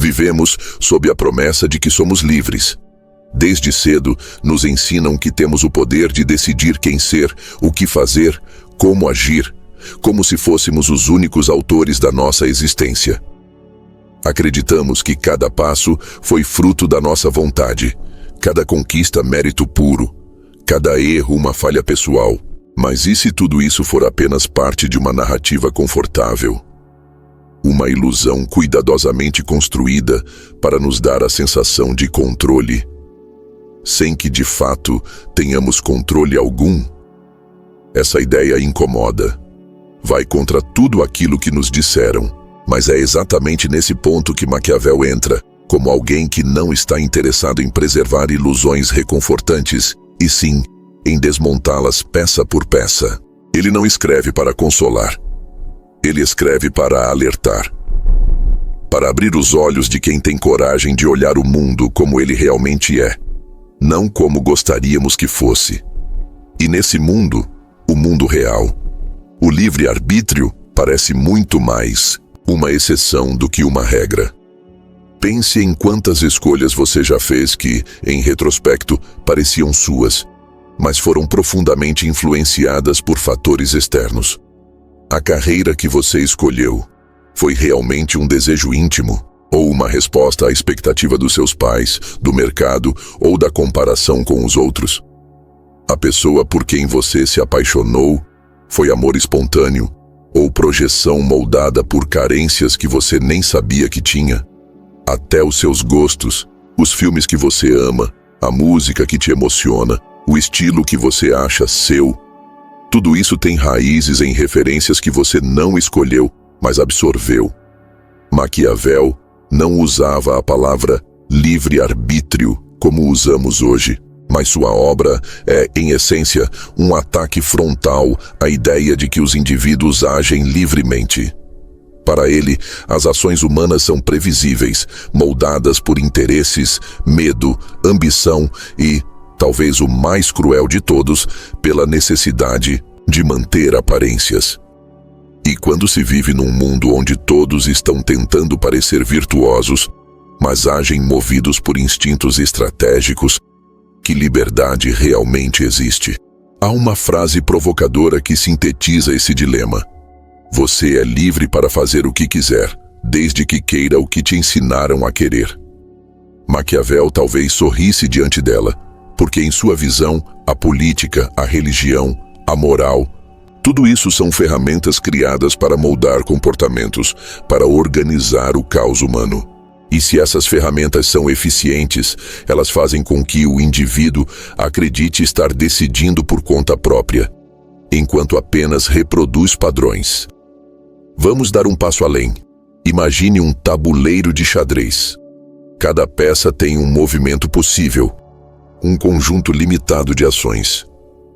Vivemos sob a promessa de que somos livres. Desde cedo, nos ensinam que temos o poder de decidir quem ser, o que fazer, como agir, como se fôssemos os únicos autores da nossa existência. Acreditamos que cada passo foi fruto da nossa vontade, cada conquista mérito puro, cada erro uma falha pessoal. Mas e se tudo isso for apenas parte de uma narrativa confortável? Uma ilusão cuidadosamente construída para nos dar a sensação de controle, sem que de fato tenhamos controle algum? Essa ideia incomoda. Vai contra tudo aquilo que nos disseram, mas é exatamente nesse ponto que Maquiavel entra, como alguém que não está interessado em preservar ilusões reconfortantes, e sim em desmontá-las peça por peça. Ele não escreve para consolar. Ele escreve para alertar. Para abrir os olhos de quem tem coragem de olhar o mundo como ele realmente é, não como gostaríamos que fosse. E nesse mundo, o mundo real, o livre-arbítrio parece muito mais uma exceção do que uma regra. Pense em quantas escolhas você já fez que, em retrospecto, pareciam suas, mas foram profundamente influenciadas por fatores externos. A carreira que você escolheu foi realmente um desejo íntimo, ou uma resposta à expectativa dos seus pais, do mercado ou da comparação com os outros? A pessoa por quem você se apaixonou foi amor espontâneo ou projeção moldada por carências que você nem sabia que tinha? Até os seus gostos, os filmes que você ama, a música que te emociona, o estilo que você acha seu, tudo isso tem raízes em referências que você não escolheu, mas absorveu. Maquiavel não usava a palavra livre-arbítrio como usamos hoje, mas sua obra é, em essência, um ataque frontal à ideia de que os indivíduos agem livremente. Para ele, as ações humanas são previsíveis, moldadas por interesses, medo, ambição e, talvez o mais cruel de todos, pela necessidade de manter aparências. E quando se vive num mundo onde todos estão tentando parecer virtuosos, mas agem movidos por instintos estratégicos, que liberdade realmente existe? Há uma frase provocadora que sintetiza esse dilema. Você é livre para fazer o que quiser, desde que queira o que te ensinaram a querer. Maquiavel talvez sorrisse diante dela, porque em sua visão, a política, a religião, a moral, tudo isso são ferramentas criadas para moldar comportamentos, para organizar o caos humano. E se essas ferramentas são eficientes, elas fazem com que o indivíduo acredite estar decidindo por conta própria, enquanto apenas reproduz padrões. Vamos dar um passo além. Imagine um tabuleiro de xadrez. Cada peça tem um movimento possível, um conjunto limitado de ações.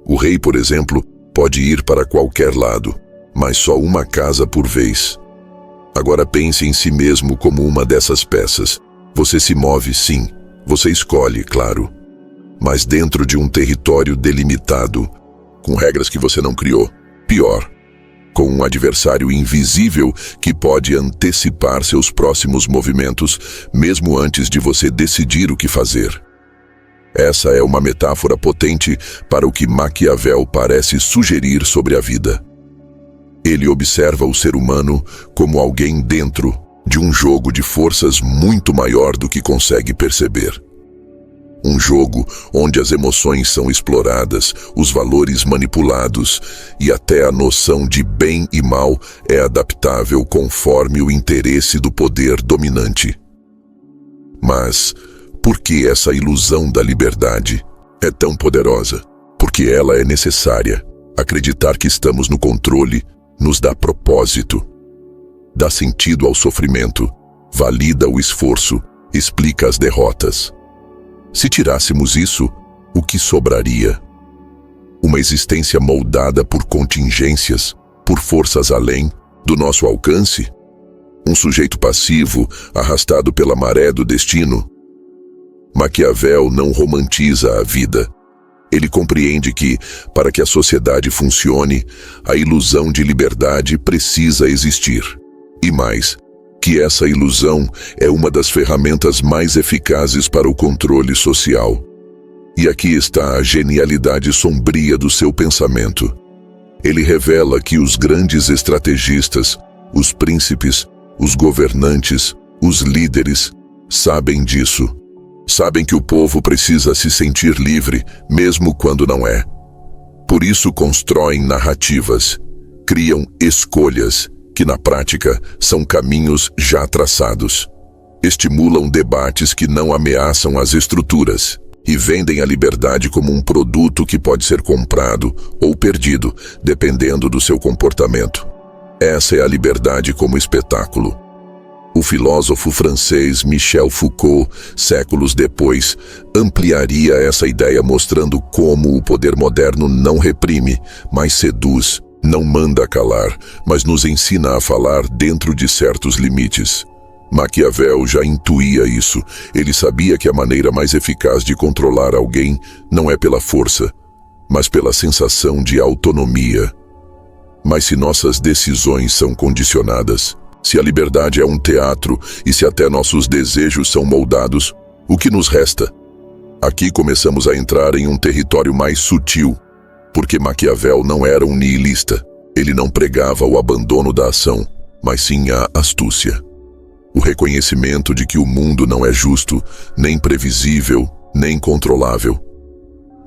O rei, por exemplo, pode ir para qualquer lado, mas só uma casa por vez. Agora pense em si mesmo como uma dessas peças. Você se move, sim. Você escolhe, claro. Mas dentro de um território delimitado, com regras que você não criou. Pior, com um adversário invisível que pode antecipar seus próximos movimentos, mesmo antes de você decidir o que fazer. Essa é uma metáfora potente para o que Maquiavel parece sugerir sobre a vida. Ele observa o ser humano como alguém dentro de um jogo de forças muito maior do que consegue perceber. Um jogo onde as emoções são exploradas, os valores manipulados e até a noção de bem e mal é adaptável conforme o interesse do poder dominante. Mas por que essa ilusão da liberdade é tão poderosa? Porque ela é necessária. Acreditar que estamos no controle nos dá propósito, dá sentido ao sofrimento, valida o esforço, explica as derrotas. Se tirássemos isso, o que sobraria? Uma existência moldada por contingências, por forças além do nosso alcance? Um sujeito passivo, arrastado pela maré do destino? Maquiavel não romantiza a vida. Ele compreende que, para que a sociedade funcione, a ilusão de liberdade precisa existir. E mais, que essa ilusão é uma das ferramentas mais eficazes para o controle social. E aqui está a genialidade sombria do seu pensamento. Ele revela que os grandes estrategistas, os príncipes, os governantes, os líderes, sabem disso. Sabem que o povo precisa se sentir livre, mesmo quando não é. Por isso constroem narrativas, criam escolhas, que na prática são caminhos já traçados. Estimulam debates que não ameaçam as estruturas e vendem a liberdade como um produto que pode ser comprado ou perdido, dependendo do seu comportamento. Essa é a liberdade como espetáculo. O filósofo francês Michel Foucault, séculos depois, ampliaria essa ideia mostrando como o poder moderno não reprime, mas seduz, não manda calar, mas nos ensina a falar dentro de certos limites. Maquiavel já intuía isso. Ele sabia que a maneira mais eficaz de controlar alguém não é pela força, mas pela sensação de autonomia. Mas se nossas decisões são condicionadas, se a liberdade é um teatro e se até nossos desejos são moldados, o que nos resta? Aqui começamos a entrar em um território mais sutil, porque Maquiavel não era um nihilista. Ele não pregava o abandono da ação, mas sim a astúcia. O reconhecimento de que o mundo não é justo, nem previsível, nem controlável.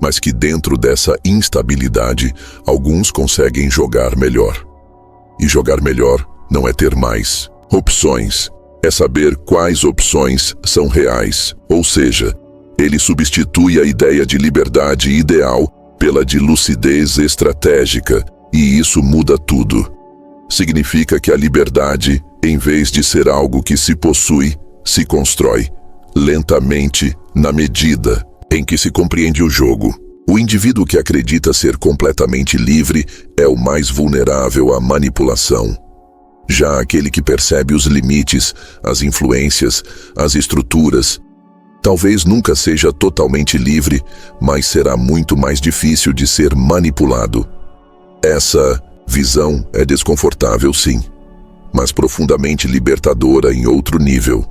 Mas que dentro dessa instabilidade, alguns conseguem jogar melhor. E jogar melhor não é ter mais opções, é saber quais opções são reais. Ou seja, ele substitui a ideia de liberdade ideal pela de lucidez estratégica, e isso muda tudo. Significa que a liberdade, em vez de ser algo que se possui, se constrói, lentamente, na medida em que se compreende o jogo. O indivíduo que acredita ser completamente livre é o mais vulnerável à manipulação. Já aquele que percebe os limites, as influências, as estruturas, talvez nunca seja totalmente livre, mas será muito mais difícil de ser manipulado. Essa visão é desconfortável, sim, mas profundamente libertadora em outro nível.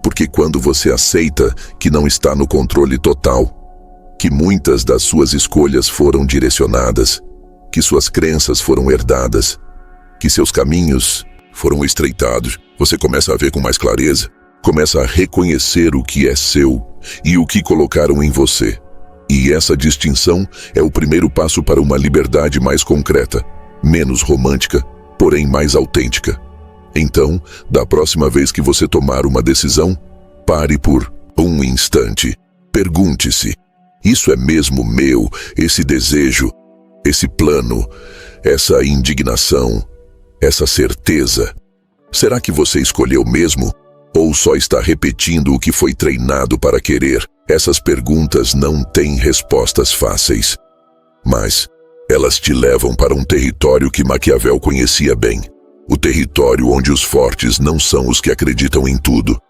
Porque quando você aceita que não está no controle total, que muitas das suas escolhas foram direcionadas, que suas crenças foram herdadas, que seus caminhos foram estreitados, você começa a ver com mais clareza, começa a reconhecer o que é seu e o que colocaram em você. E essa distinção é o primeiro passo para uma liberdade mais concreta, menos romântica, porém mais autêntica. Então, da próxima vez que você tomar uma decisão, pare por um instante. Pergunte-se: isso é mesmo meu, esse desejo, esse plano, essa indignação, essa certeza? Será que você escolheu mesmo? Ou só está repetindo o que foi treinado para querer? Essas perguntas não têm respostas fáceis, mas elas te levam para um território que Maquiavel conhecia bem. O território onde os fortes não são os que acreditam em tudo,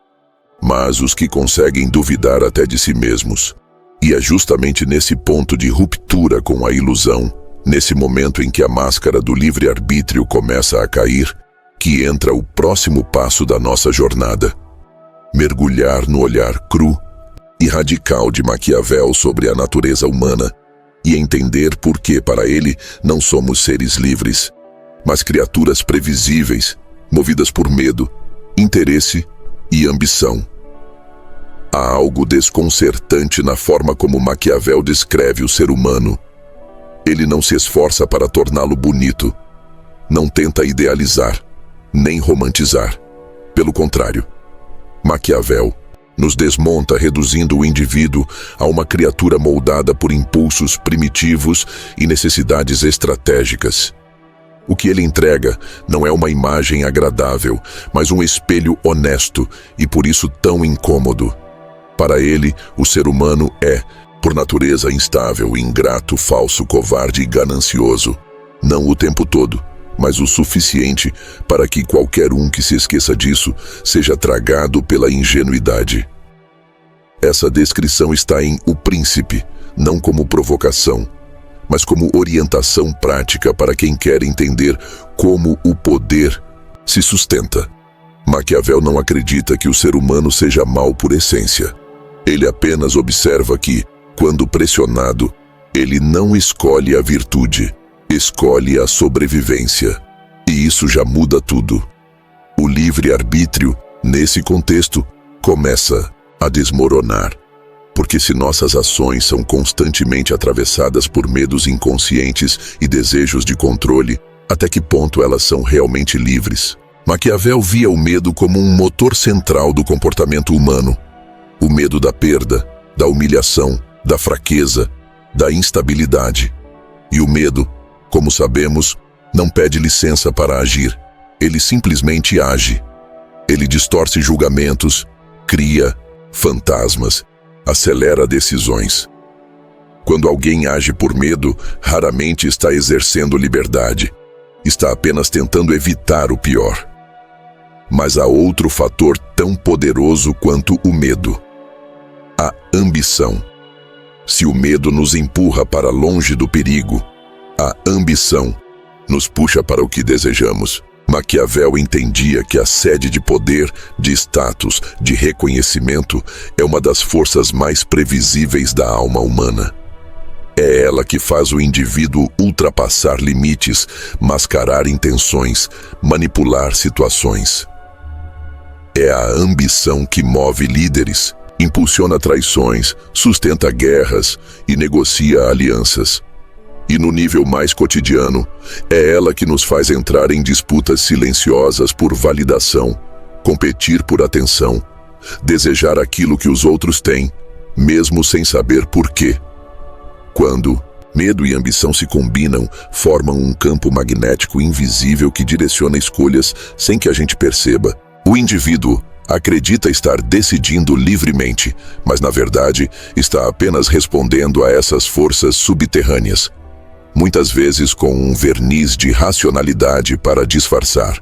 mas os que conseguem duvidar até de si mesmos. E é justamente nesse ponto de ruptura com a ilusão, nesse momento em que a máscara do livre-arbítrio começa a cair, que entra o próximo passo da nossa jornada. Mergulhar no olhar cru e radical de Maquiavel sobre a natureza humana e entender por que, para ele, não somos seres livres, mas criaturas previsíveis, movidas por medo, interesse e ambição. Há algo desconcertante na forma como Maquiavel descreve o ser humano. Ele não se esforça para torná-lo bonito, não tenta idealizar, nem romantizar. Pelo contrário, Maquiavel nos desmonta, reduzindo o indivíduo a uma criatura moldada por impulsos primitivos e necessidades estratégicas. O que ele entrega não é uma imagem agradável, mas um espelho honesto e por isso tão incômodo. Para ele, o ser humano é, por natureza, instável, ingrato, falso, covarde e ganancioso. Não o tempo todo, mas o suficiente para que qualquer um que se esqueça disso seja tragado pela ingenuidade. Essa descrição está em O Príncipe, não como provocação, mas como orientação prática para quem quer entender como o poder se sustenta. Maquiavel não acredita que o ser humano seja mau por essência. Ele apenas observa que, quando pressionado, ele não escolhe a virtude, escolhe a sobrevivência. E isso já muda tudo. O livre-arbítrio, nesse contexto, começa a desmoronar. Porque se nossas ações são constantemente atravessadas por medos inconscientes e desejos de controle, até que ponto elas são realmente livres? Maquiavel via o medo como um motor central do comportamento humano. O medo da perda, da humilhação, da fraqueza, da instabilidade. E o medo, como sabemos, não pede licença para agir. Ele simplesmente age. Ele distorce julgamentos, cria fantasmas, acelera decisões. Quando alguém age por medo, raramente está exercendo liberdade. Está apenas tentando evitar o pior. Mas há outro fator tão poderoso quanto o medo: a ambição. Se o medo nos empurra para longe do perigo, a ambição nos puxa para o que desejamos. Maquiavel entendia que a sede de poder, de status, de reconhecimento é uma das forças mais previsíveis da alma humana. É ela que faz o indivíduo ultrapassar limites, mascarar intenções, manipular situações. É a ambição que move líderes, impulsiona traições, sustenta guerras e negocia alianças. E no nível mais cotidiano, é ela que nos faz entrar em disputas silenciosas por validação, competir por atenção, desejar aquilo que os outros têm, mesmo sem saber por quê. Quando medo e ambição se combinam, formam um campo magnético invisível que direciona escolhas sem que a gente perceba. O indivíduo acredita estar decidindo livremente, mas na verdade está apenas respondendo a essas forças subterrâneas, muitas vezes com um verniz de racionalidade para disfarçar.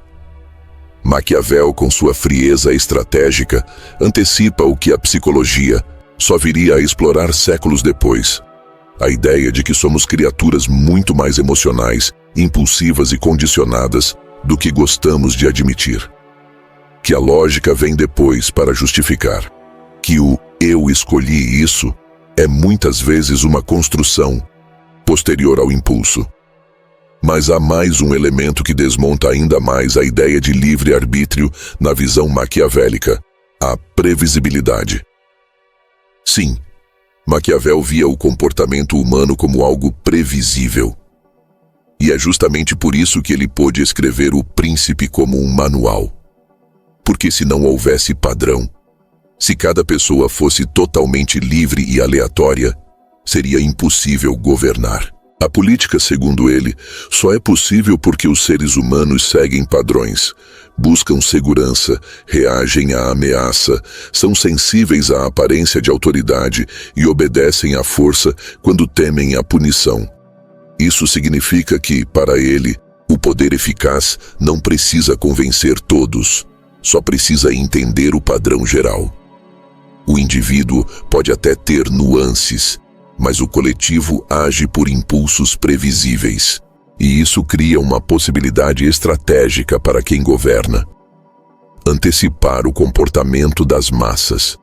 Maquiavel, com sua frieza estratégica, antecipa o que a psicologia só viria a explorar séculos depois. A ideia de que somos criaturas muito mais emocionais, impulsivas e condicionadas do que gostamos de admitir. Que a lógica vem depois para justificar. Que o "eu escolhi isso" é muitas vezes uma construção posterior ao impulso. Mas há mais um elemento que desmonta ainda mais a ideia de livre-arbítrio na visão maquiavélica: a previsibilidade. Sim, Maquiavel via o comportamento humano como algo previsível. E é justamente por isso que ele pôde escrever O Príncipe como um manual. Porque se não houvesse padrão, se cada pessoa fosse totalmente livre e aleatória, seria impossível governar. A política, segundo ele, só é possível porque os seres humanos seguem padrões, buscam segurança, reagem à ameaça, são sensíveis à aparência de autoridade e obedecem à força quando temem a punição. Isso significa que, para ele, o poder eficaz não precisa convencer todos, só precisa entender o padrão geral. O indivíduo pode até ter nuances, mas o coletivo age por impulsos previsíveis, e isso cria uma possibilidade estratégica para quem governa: antecipar o comportamento das massas.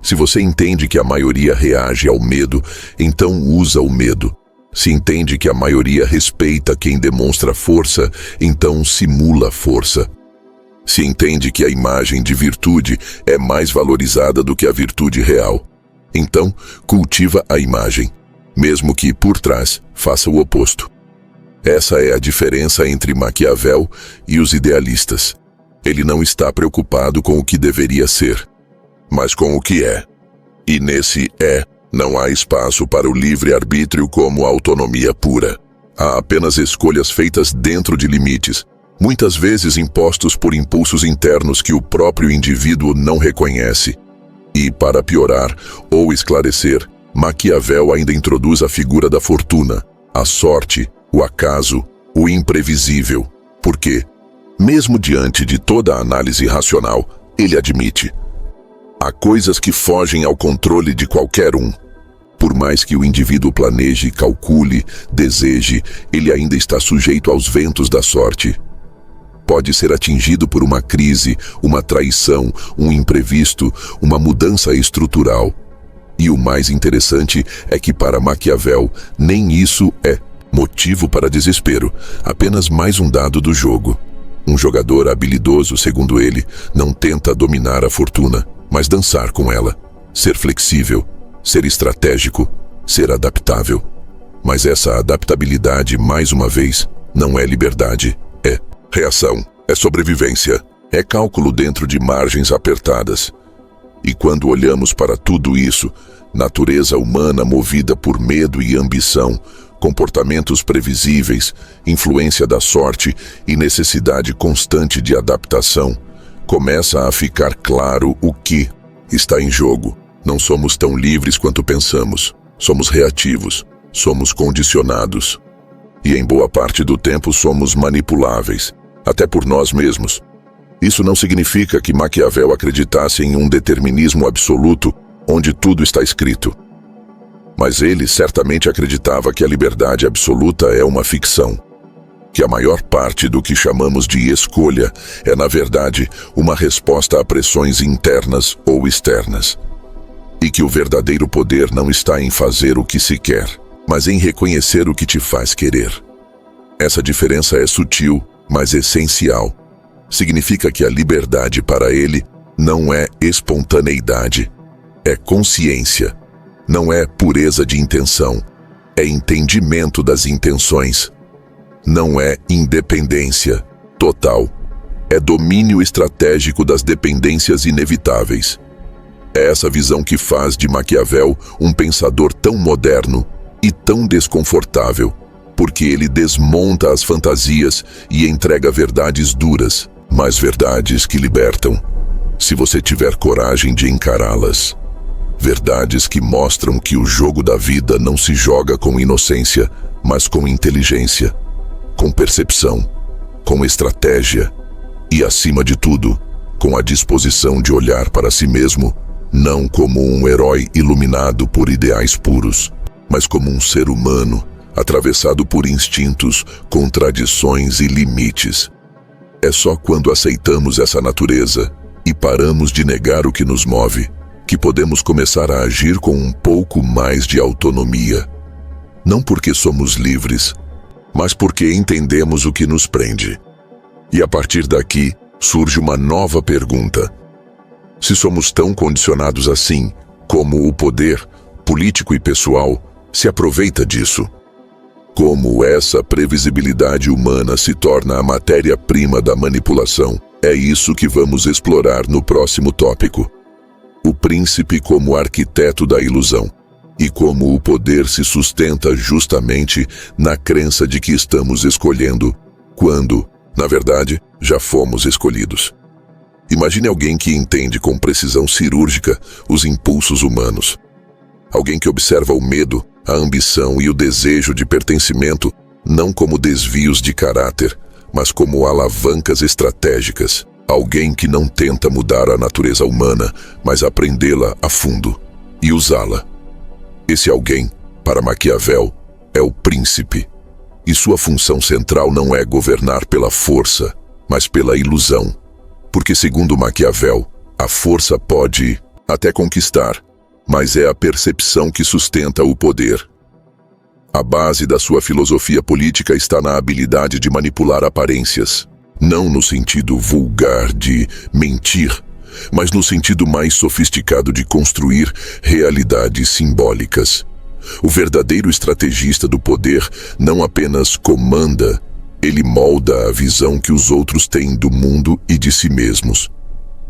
Se você entende que a maioria reage ao medo, então usa o medo. Se entende que a maioria respeita quem demonstra força, então simula força. Se entende que a imagem de virtude é mais valorizada do que a virtude real, então cultiva a imagem, mesmo que por trás faça o oposto. Essa é a diferença entre Maquiavel e os idealistas. Ele não está preocupado com o que deveria ser, mas com o que é. E nesse não há espaço para o livre-arbítrio como autonomia pura. Há apenas escolhas feitas dentro de limites, muitas vezes impostos por impulsos internos que o próprio indivíduo não reconhece. E, para piorar ou esclarecer, Maquiavel ainda introduz a figura da fortuna, a sorte, o acaso, o imprevisível. Porque, mesmo diante de toda a análise racional, ele admite: há coisas que fogem ao controle de qualquer um. Por mais que o indivíduo planeje, calcule, deseje, ele ainda está sujeito aos ventos da sorte. pode ser atingido por uma crise, uma traição, um imprevisto, uma mudança estrutural. E o mais interessante é que para Maquiavel, nem isso é motivo para desespero, apenas mais um dado do jogo. Um jogador habilidoso, segundo ele, não tenta dominar a fortuna, mas dançar com ela, ser flexível, ser estratégico, ser adaptável. Mas essa adaptabilidade, mais uma vez, não é liberdade, é reação, é sobrevivência, é cálculo dentro de margens apertadas. E quando olhamos para tudo isso, natureza humana movida por medo e ambição, comportamentos previsíveis, influência da sorte e necessidade constante de adaptação, começa a ficar claro o que está em jogo. Não somos tão livres quanto pensamos. Somos reativos, somos condicionados. E em boa parte do tempo somos manipuláveis, até por nós mesmos. Isso não significa que Maquiavel acreditasse em um determinismo absoluto onde tudo está escrito. Mas ele certamente acreditava que a liberdade absoluta é uma ficção, que a maior parte do que chamamos de escolha é, na verdade, uma resposta a pressões internas ou externas. E que o verdadeiro poder não está em fazer o que se quer, mas em reconhecer o que te faz querer. Essa diferença é sutil, mas essencial. Significa que a liberdade para ele não é espontaneidade, é consciência. Não é pureza de intenção, é entendimento das intenções. Não é independência total, é domínio estratégico das dependências inevitáveis. É essa visão que faz de Maquiavel um pensador tão moderno e tão desconfortável, porque ele desmonta as fantasias e entrega verdades duras, mas verdades que libertam, se você tiver coragem de encará-las. Verdades que mostram que o jogo da vida não se joga com inocência, mas com inteligência, com percepção, com estratégia e, acima de tudo, com a disposição de olhar para si mesmo, não como um herói iluminado por ideais puros, mas como um ser humano atravessado por instintos, contradições e limites. É só quando aceitamos essa natureza e paramos de negar o que nos move, que podemos começar a agir com um pouco mais de autonomia. Não porque somos livres, mas porque entendemos o que nos prende. E a partir daqui, surge uma nova pergunta. Se somos tão condicionados assim, como o poder, político e pessoal, se aproveita disso? Como essa previsibilidade humana se torna a matéria-prima da manipulação? É isso que vamos explorar no próximo tópico. O príncipe como arquiteto da ilusão, e como o poder se sustenta justamente na crença de que estamos escolhendo, quando, na verdade, já fomos escolhidos. Imagine alguém que entende com precisão cirúrgica os impulsos humanos. Alguém que observa o medo, a ambição e o desejo de pertencimento não como desvios de caráter, mas como alavancas estratégicas. Alguém que não tenta mudar a natureza humana, mas aprendê-la a fundo e usá-la. Esse alguém, para Maquiavel, é o príncipe. E sua função central não é governar pela força, mas pela ilusão. Porque, segundo Maquiavel, a força pode até conquistar, mas é a percepção que sustenta o poder. A base da sua filosofia política está na habilidade de manipular aparências. Não no sentido vulgar de mentir, mas no sentido mais sofisticado de construir realidades simbólicas. O verdadeiro estrategista do poder não apenas comanda, ele molda a visão que os outros têm do mundo e de si mesmos.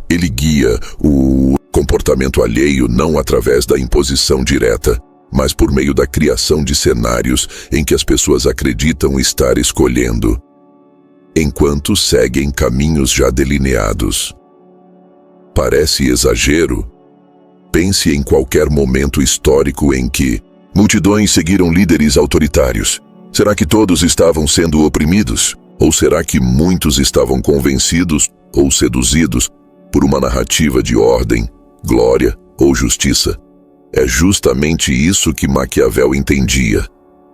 Ele guia o comportamento alheio não através da imposição direta, mas por meio da criação de cenários em que as pessoas acreditam estar escolhendo, enquanto seguem caminhos já delineados. Parece exagero? Pense em qualquer momento histórico em que multidões seguiram líderes autoritários. Será que todos estavam sendo oprimidos? Ou será que muitos estavam convencidos ou seduzidos por uma narrativa de ordem, glória ou justiça? É justamente isso que Maquiavel entendia.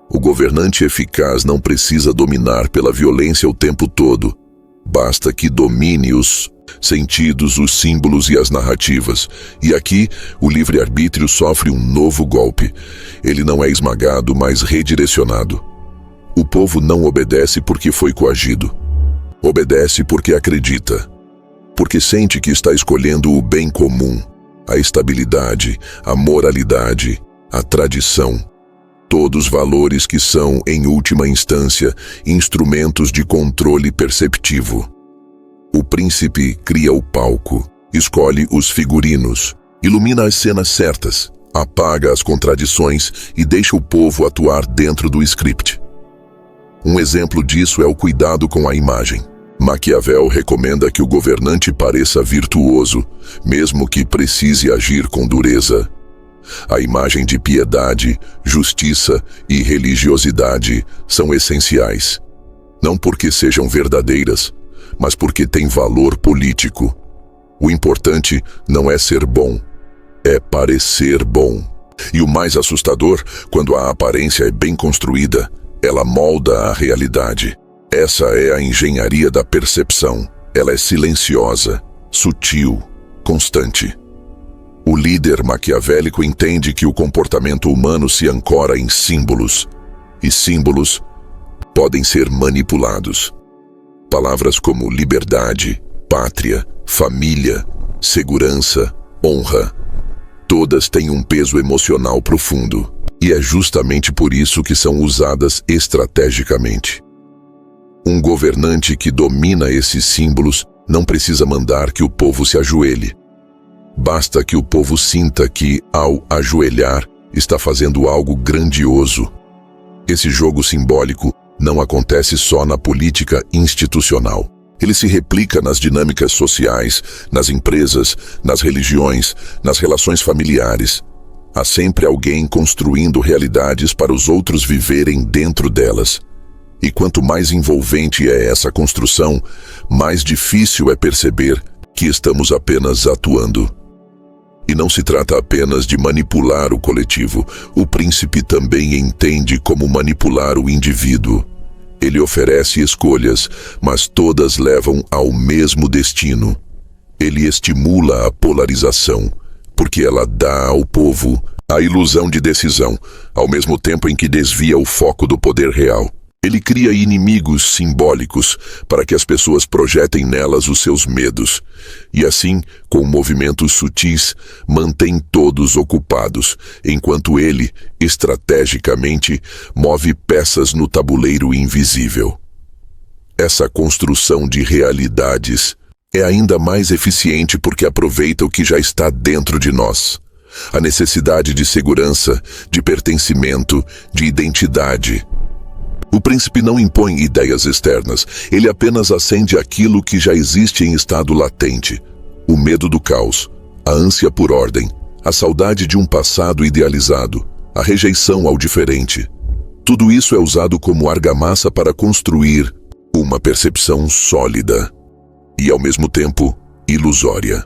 O governante eficaz não precisa dominar pela violência o tempo todo. Basta que domine os sentidos, os símbolos e as narrativas. E aqui, o livre-arbítrio sofre um novo golpe. Ele não é esmagado, mas redirecionado. O povo não obedece porque foi coagido. Obedece porque acredita. Porque sente que está escolhendo o bem comum, a estabilidade, a moralidade, a tradição. Todos valores que são, em última instância, instrumentos de controle perceptivo. O príncipe cria o palco, escolhe os figurinos, ilumina as cenas certas, apaga as contradições e deixa o povo atuar dentro do script. Um exemplo disso é o cuidado com a imagem. Maquiavel recomenda que o governante pareça virtuoso, mesmo que precise agir com dureza. A imagem de piedade, justiça e religiosidade são essenciais. Não porque sejam verdadeiras, mas porque têm valor político. O importante não é ser bom, é parecer bom. E o mais assustador, quando a aparência é bem construída, ela molda a realidade. Essa é a engenharia da percepção. Ela é silenciosa, sutil, constante. O líder maquiavélico entende que o comportamento humano se ancora em símbolos, e símbolos podem ser manipulados. Palavras como liberdade, pátria, família, segurança, honra, todas têm um peso emocional profundo, e é justamente por isso que são usadas estrategicamente. Um governante que domina esses símbolos não precisa mandar que o povo se ajoelhe. Basta que o povo sinta que, ao ajoelhar, está fazendo algo grandioso. Esse jogo simbólico não acontece só na política institucional. Ele se replica nas dinâmicas sociais, nas empresas, nas religiões, nas relações familiares. Há sempre alguém construindo realidades para os outros viverem dentro delas. E quanto mais envolvente é essa construção, mais difícil é perceber que estamos apenas atuando. E não se trata apenas de manipular o coletivo. O príncipe também entende como manipular o indivíduo. Ele oferece escolhas, mas todas levam ao mesmo destino. Ele estimula a polarização, porque ela dá ao povo a ilusão de decisão, ao mesmo tempo em que desvia o foco do poder real. Ele cria inimigos simbólicos para que as pessoas projetem nelas os seus medos. E assim, com movimentos sutis, mantém todos ocupados, enquanto ele, estrategicamente, move peças no tabuleiro invisível. Essa construção de realidades é ainda mais eficiente porque aproveita o que já está dentro de nós. A necessidade de segurança, de pertencimento, de identidade. O príncipe não impõe ideias externas, ele apenas acende aquilo que já existe em estado latente. O medo do caos, a ânsia por ordem, a saudade de um passado idealizado, a rejeição ao diferente. Tudo isso é usado como argamassa para construir uma percepção sólida e, ao mesmo tempo, ilusória.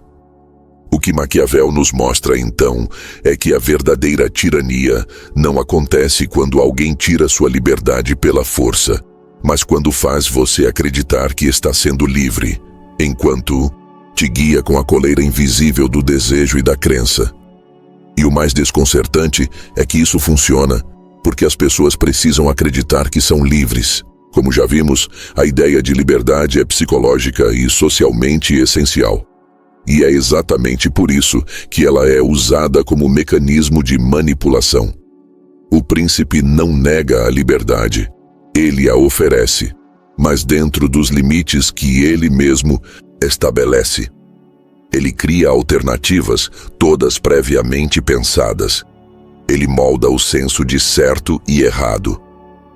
O que Maquiavel nos mostra, então, é que a verdadeira tirania não acontece quando alguém tira sua liberdade pela força, mas quando faz você acreditar que está sendo livre, enquanto te guia com a coleira invisível do desejo e da crença. E o mais desconcertante é que isso funciona porque as pessoas precisam acreditar que são livres. Como já vimos, a ideia de liberdade é psicológica e socialmente essencial. E é exatamente por isso que ela é usada como mecanismo de manipulação. O príncipe não nega a liberdade, ele a oferece, mas dentro dos limites que ele mesmo estabelece. Ele cria alternativas, todas previamente pensadas. Ele molda o senso de certo e errado.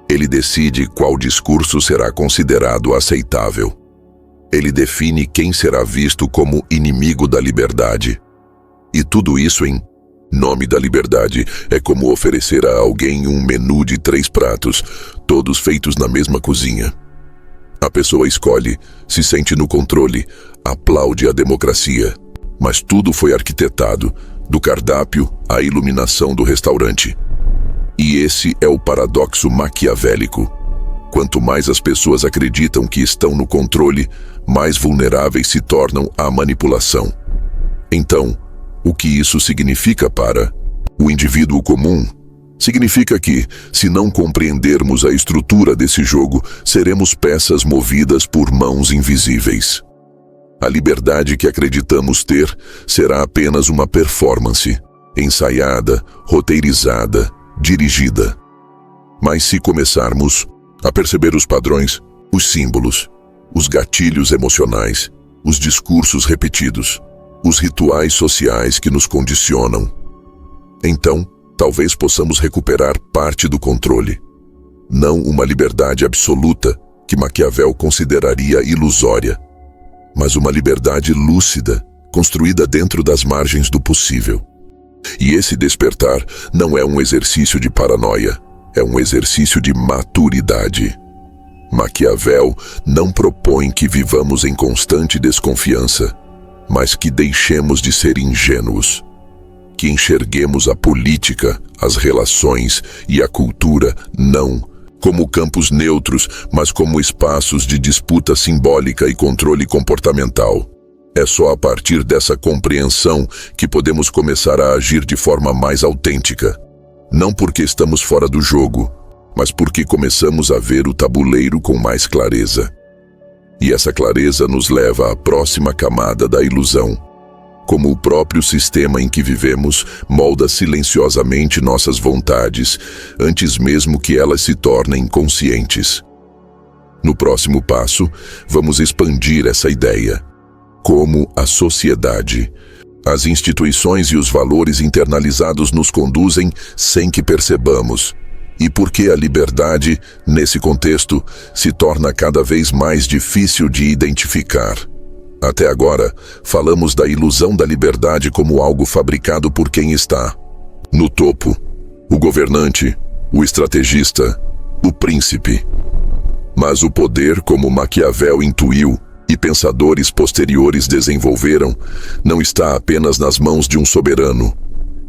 Ele decide qual discurso será considerado aceitável. Ele define quem será visto como inimigo da liberdade. E tudo isso em nome da liberdade é como oferecer a alguém um menu de 3 pratos, todos feitos na mesma cozinha. A pessoa escolhe, se sente no controle, aplaude a democracia. Mas tudo foi arquitetado, do cardápio à iluminação do restaurante. E esse é o paradoxo maquiavélico. Quanto mais as pessoas acreditam que estão no controle, mais vulneráveis se tornam à manipulação. Então, o que isso significa para o indivíduo comum? Significa que, se não compreendermos a estrutura desse jogo, seremos peças movidas por mãos invisíveis. A liberdade que acreditamos ter será apenas uma performance, ensaiada, roteirizada, dirigida. Mas se começarmos a perceber os padrões, os símbolos, os gatilhos emocionais, os discursos repetidos, os rituais sociais que nos condicionam, então, talvez possamos recuperar parte do controle. Não uma liberdade absoluta, que Maquiavel consideraria ilusória, mas uma liberdade lúcida, construída dentro das margens do possível. E esse despertar não é um exercício de paranoia, é um exercício de maturidade. Maquiavel não propõe que vivamos em constante desconfiança, mas que deixemos de ser ingênuos. Que enxerguemos a política, as relações e a cultura não como campos neutros, mas como espaços de disputa simbólica e controle comportamental. É só a partir dessa compreensão que podemos começar a agir de forma mais autêntica. Não porque estamos fora do jogo, mas porque começamos a ver o tabuleiro com mais clareza. E essa clareza nos leva à próxima camada da ilusão. Como o próprio sistema em que vivemos molda silenciosamente nossas vontades, antes mesmo que elas se tornem conscientes. No próximo passo, vamos expandir essa ideia. Como a sociedade, as instituições e os valores internalizados nos conduzem sem que percebamos. E por que a liberdade, nesse contexto, se torna cada vez mais difícil de identificar. Até agora, falamos da ilusão da liberdade como algo fabricado por quem está no topo, o governante, o estrategista, o príncipe. Mas o poder, como Maquiavel intuiu e pensadores posteriores desenvolveram, não está apenas nas mãos de um soberano.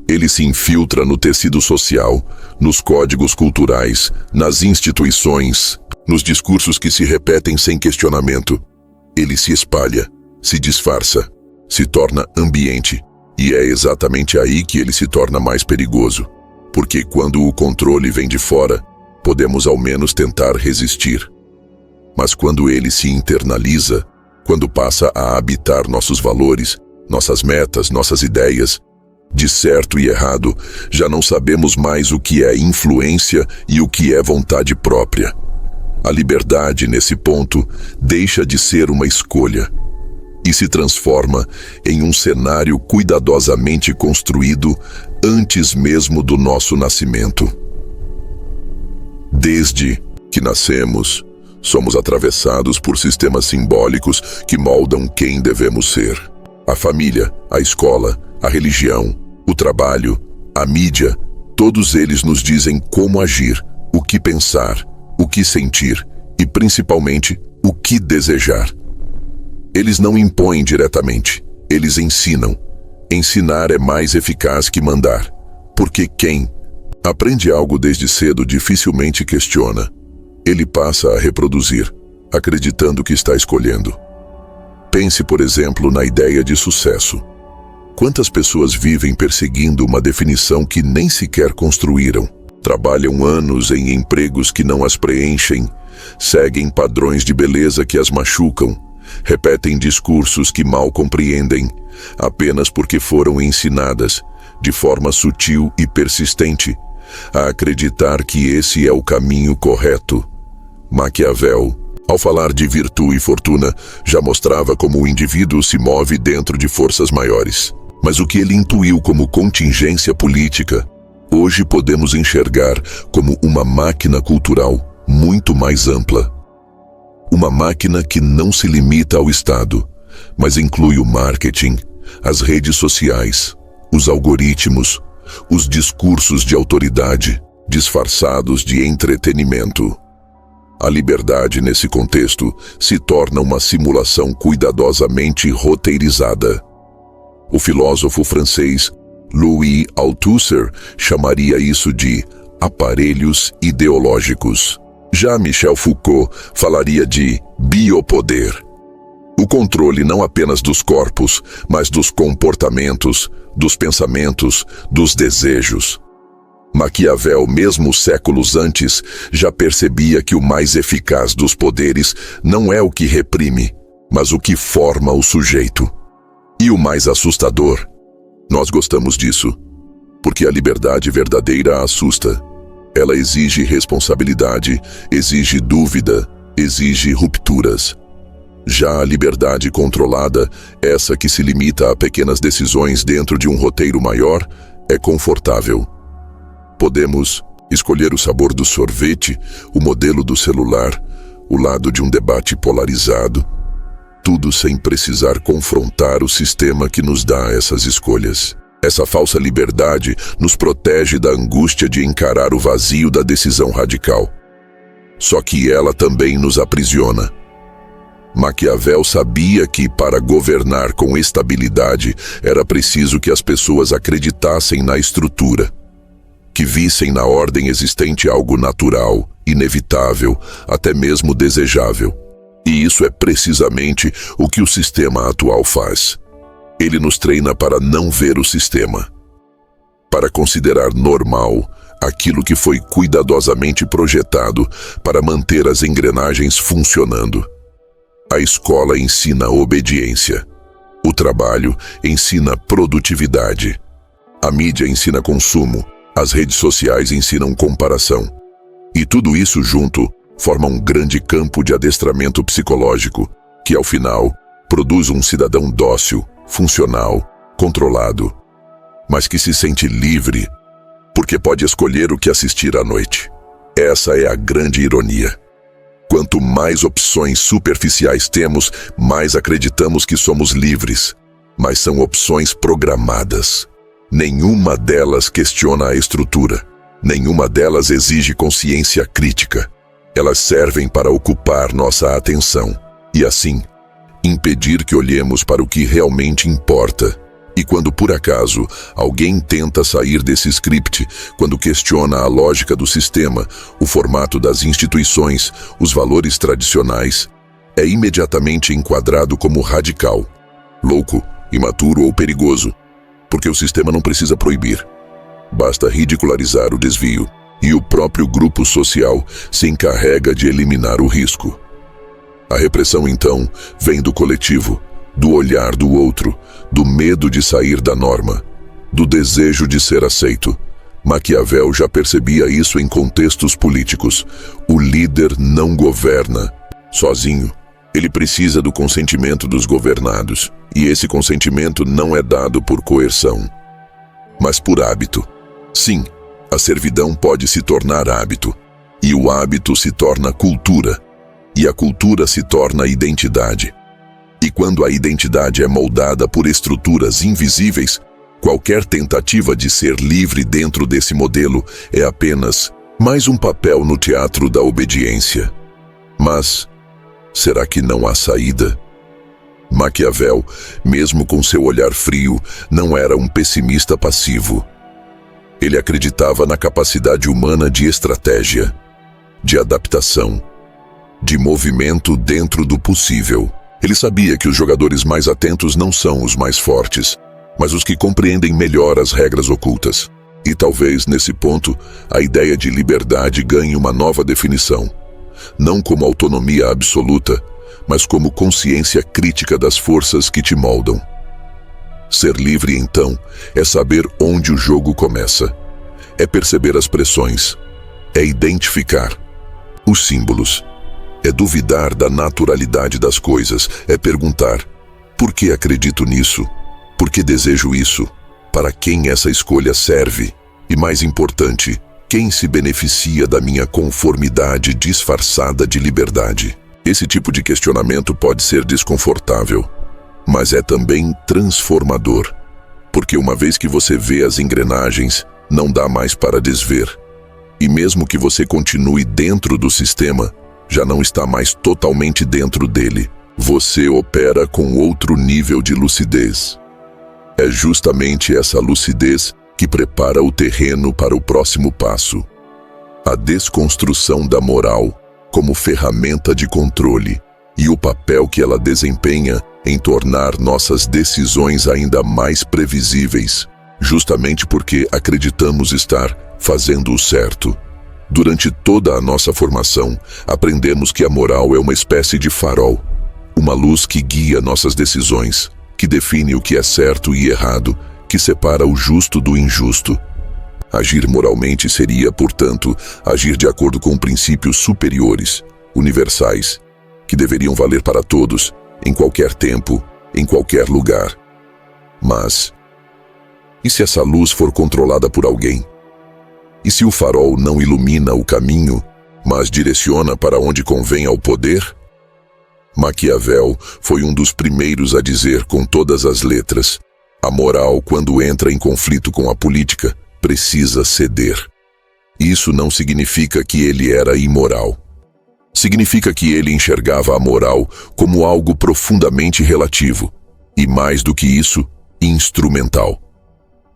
Ele se infiltra no tecido social, nos códigos culturais, nas instituições, nos discursos que se repetem sem questionamento. Ele se espalha, se disfarça, se torna ambiente, e é exatamente aí que ele se torna mais perigoso. Porque quando o controle vem de fora, podemos ao menos tentar resistir. Mas quando ele se internaliza, quando passa a habitar nossos valores, nossas metas, nossas ideias, de certo e errado, já não sabemos mais o que é influência e o que é vontade própria. A liberdade, nesse ponto, deixa de ser uma escolha e se transforma em um cenário cuidadosamente construído antes mesmo do nosso nascimento. Desde que nascemos, somos atravessados por sistemas simbólicos que moldam quem devemos ser. A família, a escola, a religião, o trabalho, a mídia, todos eles nos dizem como agir, o que pensar, o que sentir e, principalmente, o que desejar. Eles não impõem diretamente, eles ensinam. Ensinar é mais eficaz que mandar, porque quem aprende algo desde cedo dificilmente questiona. Ele passa a reproduzir, acreditando que está escolhendo. Pense, por exemplo, na ideia de sucesso. Quantas pessoas vivem perseguindo uma definição que nem sequer construíram? Trabalham anos em empregos que não as preenchem, seguem padrões de beleza que as machucam, repetem discursos que mal compreendem, apenas porque foram ensinadas, de forma sutil e persistente, a acreditar que esse é o caminho correto. Maquiavel, ao falar de virtude e fortuna, já mostrava como o indivíduo se move dentro de forças maiores. Mas o que ele intuiu como contingência política, hoje podemos enxergar como uma máquina cultural muito mais ampla. Uma máquina que não se limita ao Estado, mas inclui o marketing, as redes sociais, os algoritmos, os discursos de autoridade, disfarçados de entretenimento. A liberdade, nesse contexto, se torna uma simulação cuidadosamente roteirizada. O filósofo francês Louis Althusser chamaria isso de aparelhos ideológicos. Já Michel Foucault falaria de biopoder. O controle não apenas dos corpos, mas dos comportamentos, dos pensamentos, dos desejos. Maquiavel, mesmo séculos antes, já percebia que o mais eficaz dos poderes não é o que reprime, mas o que forma o sujeito. E o mais assustador, nós gostamos disso, porque a liberdade verdadeira assusta. Ela exige responsabilidade, exige dúvida, exige rupturas. Já a liberdade controlada, essa que se limita a pequenas decisões dentro de um roteiro maior, é confortável. Podemos escolher o sabor do sorvete, o modelo do celular, o lado de um debate polarizado, tudo sem precisar confrontar o sistema que nos dá essas escolhas. Essa falsa liberdade nos protege da angústia de encarar o vazio da decisão radical. Só que ela também nos aprisiona. Maquiavel sabia que, para governar com estabilidade, era preciso que as pessoas acreditassem na estrutura, que vissem na ordem existente algo natural, inevitável, até mesmo desejável. E isso é precisamente o que o sistema atual faz. Ele nos treina para não ver o sistema, para considerar normal aquilo que foi cuidadosamente projetado para manter as engrenagens funcionando. A escola ensina obediência. O trabalho ensina produtividade. A mídia ensina consumo. As redes sociais ensinam comparação. E tudo isso junto forma um grande campo de adestramento psicológico, que ao final produz um cidadão dócil, funcional, controlado, mas que se sente livre, porque pode escolher o que assistir à noite. Essa é a grande ironia. Quanto mais opções superficiais temos, mais acreditamos que somos livres, mas são opções programadas. Nenhuma delas questiona a estrutura. Nenhuma delas exige consciência crítica. Elas servem para ocupar nossa atenção e, assim, impedir que olhemos para o que realmente importa. E quando, por acaso, alguém tenta sair desse script, quando questiona a lógica do sistema, o formato das instituições, os valores tradicionais, é imediatamente enquadrado como radical, louco, imaturo ou perigoso, porque o sistema não precisa proibir. Basta ridicularizar o desvio, e o próprio grupo social se encarrega de eliminar o risco. A repressão, então, vem do coletivo, do olhar do outro, do medo de sair da norma, do desejo de ser aceito. Maquiavel já percebia isso em contextos políticos. O líder não governa sozinho. Ele precisa do consentimento dos governados, e esse consentimento não é dado por coerção, mas por hábito. Sim, a servidão pode se tornar hábito, e o hábito se torna cultura, e a cultura se torna identidade. E quando a identidade é moldada por estruturas invisíveis, qualquer tentativa de ser livre dentro desse modelo é apenas mais um papel no teatro da obediência. Mas será que não há saída? Maquiavel, mesmo com seu olhar frio, não era um pessimista passivo. Ele acreditava na capacidade humana de estratégia, de adaptação, de movimento dentro do possível. Ele sabia que os jogadores mais atentos não são os mais fortes, mas os que compreendem melhor as regras ocultas. E talvez, nesse ponto, a ideia de liberdade ganhe uma nova definição. Não como autonomia absoluta, mas como consciência crítica das forças que te moldam. Ser livre, então, é saber onde o jogo começa. É perceber as pressões. É identificar os símbolos. É duvidar da naturalidade das coisas. É perguntar: por que acredito nisso? Por que desejo isso? Para quem essa escolha serve? E mais importante, quem se beneficia da minha conformidade disfarçada de liberdade? Esse tipo de questionamento pode ser desconfortável, mas é também transformador. Porque uma vez que você vê as engrenagens, não dá mais para desver. E mesmo que você continue dentro do sistema, já não está mais totalmente dentro dele. Você opera com outro nível de lucidez. É justamente essa lucidez que prepara o terreno para o próximo passo. A desconstrução da moral como ferramenta de controle e o papel que ela desempenha em tornar nossas decisões ainda mais previsíveis, justamente porque acreditamos estar fazendo o certo. Durante toda a nossa formação, aprendemos que a moral é uma espécie de farol, uma luz que guia nossas decisões, que define o que é certo e errado, que separa o justo do injusto. Agir moralmente seria, portanto, agir de acordo com princípios superiores, universais, que deveriam valer para todos, em qualquer tempo, em qualquer lugar. Mas, e se essa luz for controlada por alguém? E se o farol não ilumina o caminho, mas direciona para onde convém ao poder? Maquiavel foi um dos primeiros a dizer com todas as letras: a moral, quando entra em conflito com a política, precisa ceder. Isso não significa que ele era imoral. Significa que ele enxergava a moral como algo profundamente relativo, e mais do que isso, instrumental.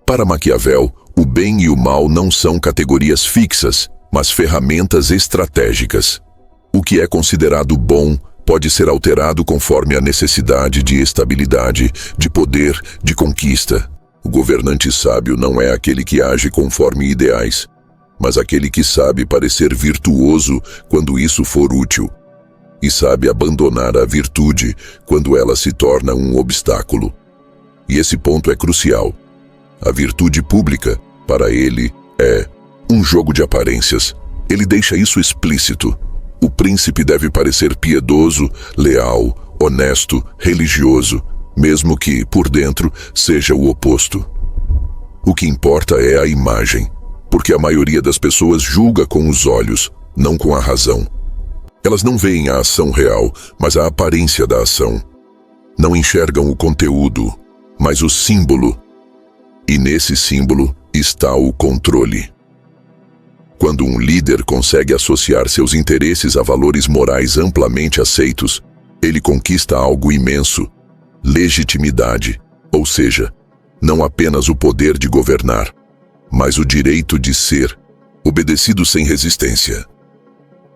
Para Maquiavel, o bem e o mal não são categorias fixas, mas ferramentas estratégicas. O que é considerado bom pode ser alterado conforme a necessidade de estabilidade, de poder, de conquista. O governante sábio não é aquele que age conforme ideais, mas aquele que sabe parecer virtuoso quando isso for útil, e sabe abandonar a virtude quando ela se torna um obstáculo. E esse ponto é crucial. A virtude pública, para ele, é um jogo de aparências. Ele deixa isso explícito. O príncipe deve parecer piedoso, leal, honesto, religioso, mesmo que, por dentro, seja o oposto. O que importa é a imagem, porque a maioria das pessoas julga com os olhos, não com a razão. Elas não veem a ação real, mas a aparência da ação. Não enxergam o conteúdo, mas o símbolo. E nesse símbolo está o controle. Quando um líder consegue associar seus interesses a valores morais amplamente aceitos, ele conquista algo imenso: legitimidade, ou seja, não apenas o poder de governar, mas o direito de ser obedecido sem resistência.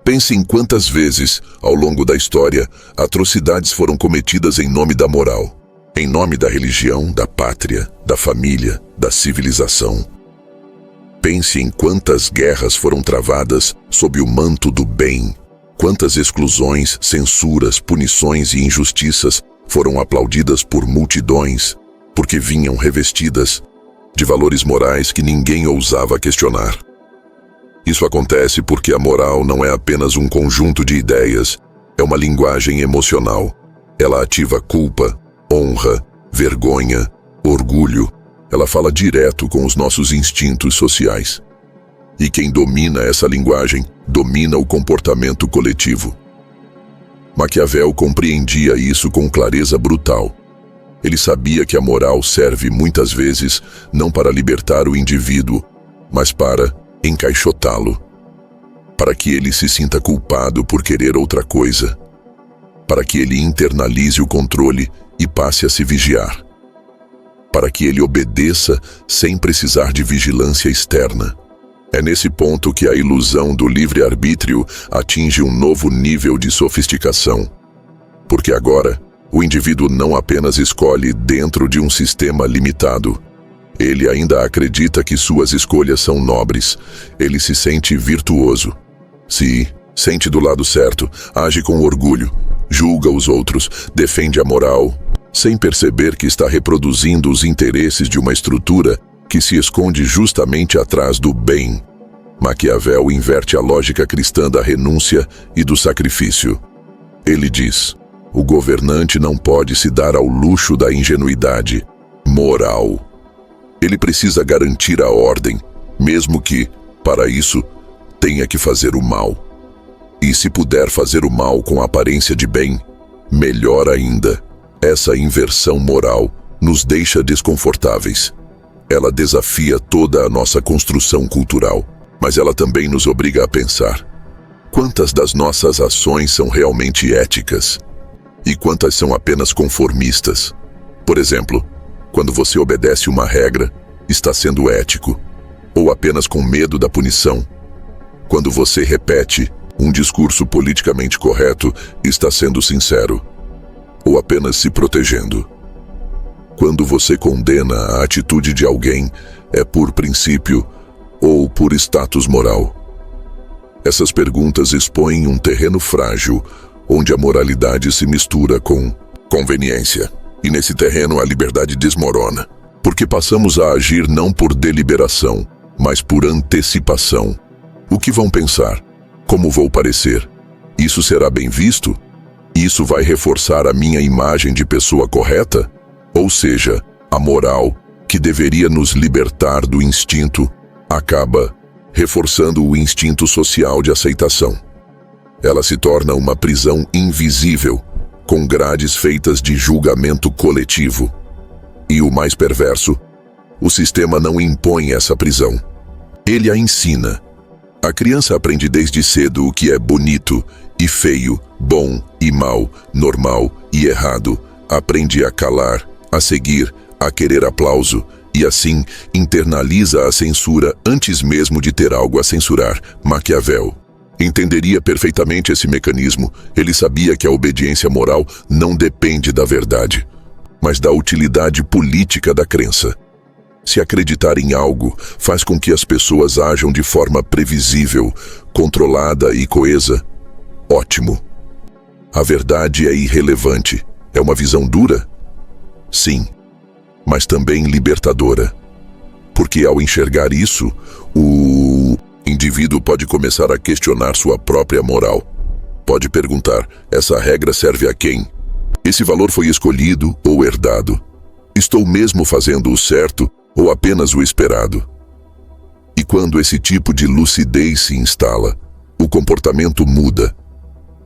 Pense em quantas vezes, ao longo da história, atrocidades foram cometidas em nome da moral, em nome da religião, da pátria, da família, da civilização. Pense em quantas guerras foram travadas sob o manto do bem, quantas exclusões, censuras, punições e injustiças foram aplaudidas por multidões, porque vinham revestidas de valores morais que ninguém ousava questionar. Isso acontece porque a moral não é apenas um conjunto de ideias, é uma linguagem emocional. Ela ativa culpa, honra, vergonha, orgulho. Ela fala direto com os nossos instintos sociais. E quem domina essa linguagem, domina o comportamento coletivo. Maquiavel compreendia isso com clareza brutal. Ele sabia que a moral serve muitas vezes não para libertar o indivíduo, mas para encaixotá-lo. Para que ele se sinta culpado por querer outra coisa. Para que ele internalize o controle e passe a se vigiar. Para que ele obedeça sem precisar de vigilância externa. É nesse ponto que a ilusão do livre-arbítrio atinge um novo nível de sofisticação. Porque agora, o indivíduo não apenas escolhe dentro de um sistema limitado. Ele ainda acredita que suas escolhas são nobres. Ele se sente virtuoso. Se sente do lado certo, age com orgulho, julga os outros, defende a moral, sem perceber que está reproduzindo os interesses de uma estrutura que se esconde justamente atrás do bem. Maquiavel inverte a lógica cristã da renúncia e do sacrifício. Ele diz: o governante não pode se dar ao luxo da ingenuidade moral. Ele precisa garantir a ordem, mesmo que, para isso, tenha que fazer o mal. E se puder fazer o mal com aparência de bem, melhor ainda. Essa inversão moral nos deixa desconfortáveis. Ela desafia toda a nossa construção cultural, mas ela também nos obriga a pensar: quantas das nossas ações são realmente éticas? E quantas são apenas conformistas? Por exemplo, quando você obedece uma regra, está sendo ético, ou apenas com medo da punição? Quando você repete Um discurso politicamente correto está sendo sincero, ou apenas se protegendo? Quando você condena a atitude de alguém, é por princípio ou por status moral? Essas perguntas expõem um terreno frágil, onde a moralidade se mistura com conveniência. E nesse terreno a liberdade desmorona, porque passamos a agir não por deliberação, mas por antecipação. O que vão pensar? Como vou parecer? Isso será bem visto? Isso vai reforçar a minha imagem de pessoa correta? Ou seja, a moral, que deveria nos libertar do instinto, acaba reforçando o instinto social de aceitação. Ela se torna uma prisão invisível, com grades feitas de julgamento coletivo. E o mais perverso, o sistema não impõe essa prisão. Ele a ensina. A criança aprende desde cedo o que é bonito e feio, bom e mal, normal e errado. Aprende a calar, a seguir, a querer aplauso, e assim internaliza a censura antes mesmo de ter algo a censurar. Maquiavel entenderia perfeitamente esse mecanismo. Ele sabia que a obediência moral não depende da verdade, mas da utilidade política da crença. Se acreditar em algo faz com que as pessoas ajam de forma previsível, controlada e coesa, ótimo. A verdade é irrelevante. É uma visão dura? Sim, mas também libertadora. Porque ao enxergar isso, o indivíduo pode começar a questionar sua própria moral. Pode perguntar: essa regra serve a quem? Esse valor foi escolhido ou herdado? Estou mesmo fazendo o certo ou apenas o esperado? E quando esse tipo de lucidez se instala, o comportamento muda.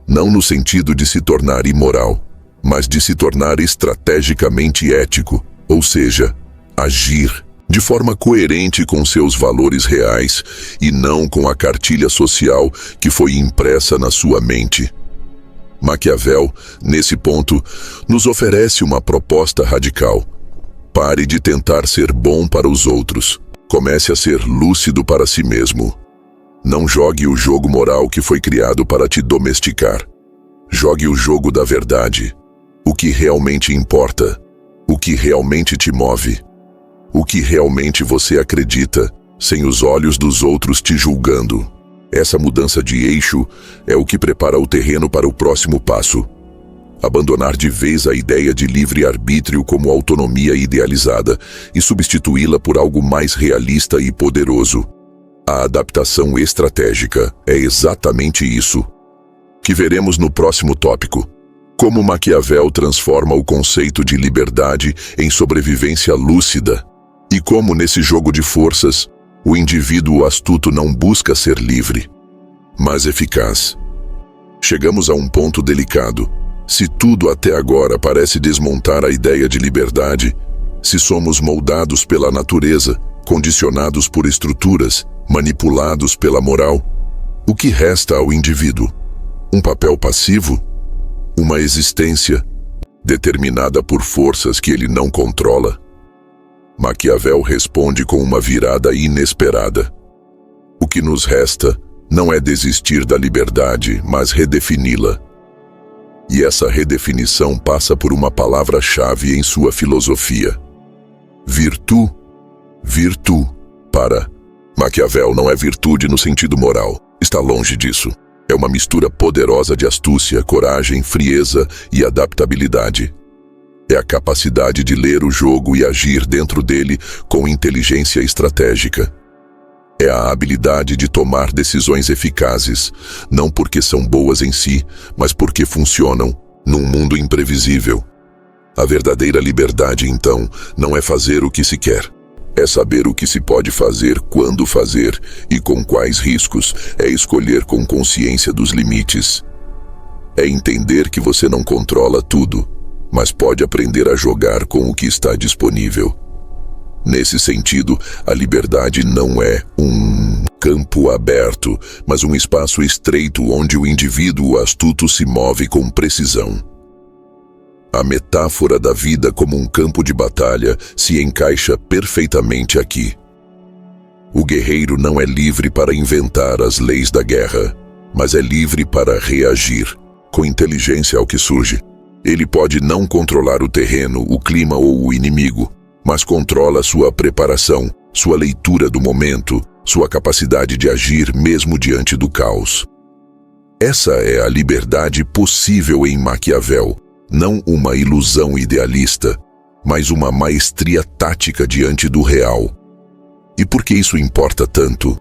Não no sentido de se tornar imoral, mas de se tornar estrategicamente ético, ou seja, agir de forma coerente com seus valores reais e não com a cartilha social que foi impressa na sua mente. Maquiavel, nesse ponto, nos oferece uma proposta radical. Pare de tentar ser bom para os outros. Comece a ser lúcido para si mesmo. Não jogue o jogo moral que foi criado para te domesticar. Jogue o jogo da verdade. O que realmente importa. O que realmente te move. O que realmente você acredita, sem os olhos dos outros te julgando. Essa mudança de eixo é o que prepara o terreno para o próximo passo. Abandonar de vez a ideia de livre-arbítrio como autonomia idealizada e substituí-la por algo mais realista e poderoso. A adaptação estratégica é exatamente isso, que veremos no próximo tópico. Como Maquiavel transforma o conceito de liberdade em sobrevivência lúcida. E como nesse jogo de forças, o indivíduo astuto não busca ser livre, mas eficaz. Chegamos a um ponto delicado. Se tudo até agora parece desmontar a ideia de liberdade, se somos moldados pela natureza, condicionados por estruturas, manipulados pela moral, o que resta ao indivíduo? Um papel passivo? Uma existência determinada por forças que ele não controla? Maquiavel responde com uma virada inesperada. O que nos resta não é desistir da liberdade, mas redefini-la. E essa redefinição passa por uma palavra-chave em sua filosofia. Virtu. Virtu. Para Maquiavel não é virtude no sentido moral. Está longe disso. É uma mistura poderosa de astúcia, coragem, frieza e adaptabilidade. É a capacidade de ler o jogo e agir dentro dele com inteligência estratégica. É a habilidade de tomar decisões eficazes, não porque são boas em si, mas porque funcionam num mundo imprevisível. A verdadeira liberdade, então, não é fazer o que se quer. É saber o que se pode fazer, quando fazer e com quais riscos. É escolher com consciência dos limites. É entender que você não controla tudo, mas pode aprender a jogar com o que está disponível. Nesse sentido, a liberdade não é um campo aberto, mas um espaço estreito onde o indivíduo astuto se move com precisão. A metáfora da vida como um campo de batalha se encaixa perfeitamente aqui. O guerreiro não é livre para inventar as leis da guerra, mas é livre para reagir, com inteligência ao que surge. Ele pode não controlar o terreno, o clima ou o inimigo, mas controla sua preparação, sua leitura do momento, sua capacidade de agir mesmo diante do caos. Essa é a liberdade possível em Maquiavel, não uma ilusão idealista, mas uma maestria tática diante do real. E por que isso importa tanto?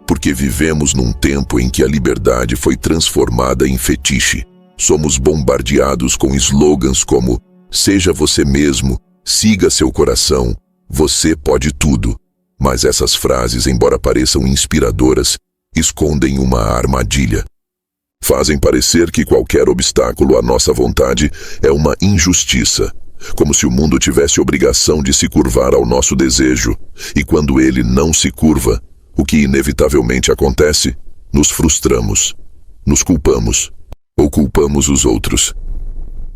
Porque vivemos num tempo em que a liberdade foi transformada em fetiche. Somos bombardeados com slogans como "Seja você mesmo", "Siga seu coração", "Você pode tudo". Mas essas frases, embora pareçam inspiradoras, escondem uma armadilha. Fazem parecer que qualquer obstáculo à nossa vontade é uma injustiça, como se o mundo tivesse obrigação de se curvar ao nosso desejo, e quando ele não se curva, o que inevitavelmente acontece, nos frustramos, nos culpamos, ou culpamos os outros.